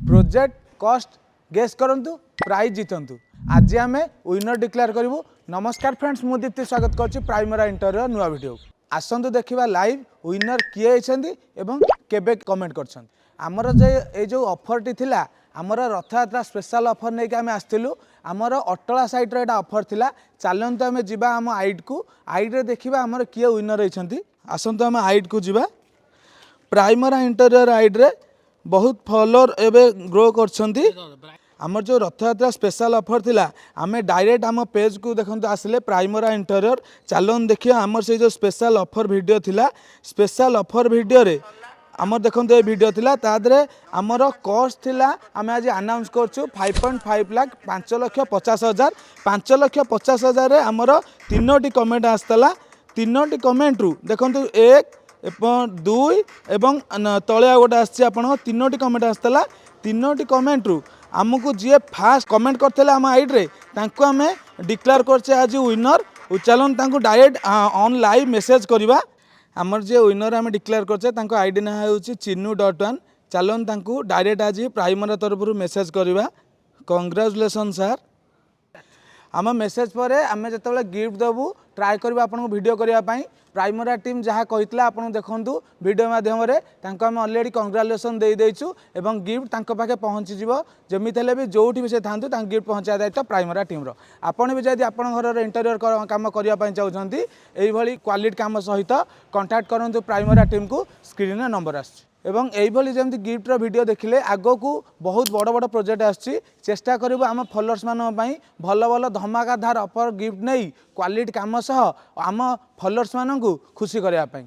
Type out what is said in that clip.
Project cost guess करंतु prize जीतंतु। आज आम विनर डिक्लेयर करूँ। नमस्कार फ्रेंड्स, मु दीप्ति स्वागत करुच्ची प्राइमरा इंटरव्यू नुआ वीडियो। आसतु देखा लाइव विनर किए होती एवं केबे कमेंट कर आमर जो ऑफर टी थिला आमर रथयात्रा स्पेशल ऑफर नहीं आम आसलु। आमर अटला साइट रो एटा ऑफर थिला। चलतु आम जीवा आम आइड को आइड रे देखा आमर किए विनर होती। आसतु आम आइड को जीवा। प्राइमरा इंटरव्यू आइड रे बहुत फॉलोअर एवं ग्रो करछंती। आमर जो रथयात्रा स्पेशल ऑफर थिला आमे डायरेक्ट आम पेज को देखते आसिले प्राइमरा इंटरव्यू। चलन देखिए आमर से जो स्पेशल ऑफर वीडियो थिला। स्पेशल ऑफर वीडियो रे आमर देखते ये वीडियो थिला तादरे आमर कॉस्ट थिला आमे आज अनाउंस करछु 5.5 लाख 5,50,000 5,50,000 रे आमर तीनोटी कमेंट आस्तला। तीनोटी कमेंट रु देखंतु 1 2 एवं तले गोटे आसी तीनोटी कमेंट आसला। तीनोटी कमेंट रु आमको जी फास्ट कमेंट करते आम आइड रे तांको आमे डिक्लेयर करछे आज विनर। चलन तांको डायरेक्ट ऑन लाइव मेसेज करवा। आमर जे विनर आम डिक्लेयर करछे तांको आईडी ना होउची चिन्नू.1। चलन तांको डायरेक्ट आज प्राइमरा तरफ मेसेज करवा। Congratulation sir. आम मेसेज पर आम जो गिफ्ट देवु ट्राए करवा आपन वीडियो करने। प्राइमरा टीम जहाँ कही आप देखूँ वीडियो माध्यम आम अलरेडी कंग्राचुलेसन दे देचु एवं गिफ्ट तांको पाखे पहुँची जमी भी जो भी से था गिफ्ट पहुँचा दायित्व प्राइमरा टीम रो। आपन भी जब आप घर इंटरव्यू काम करने चाहते यही क्वालिटी काम सहित कांटेक्ट करूँ प्राइमरा टीम को। स्क्रीन नंबर आस एवं यही जमी गिफ्टर वीडियो देखिले आगो को बहुत बड़ बड़ प्रोजेक्ट आसी। चेष्टा करूँ आम फॉलोअर्स मानी भल भल धमाकाधार ऑफर गिफ्ट नहीं क्वालिटी काम सह आम फॉलोअर्स मानू खुशी करने।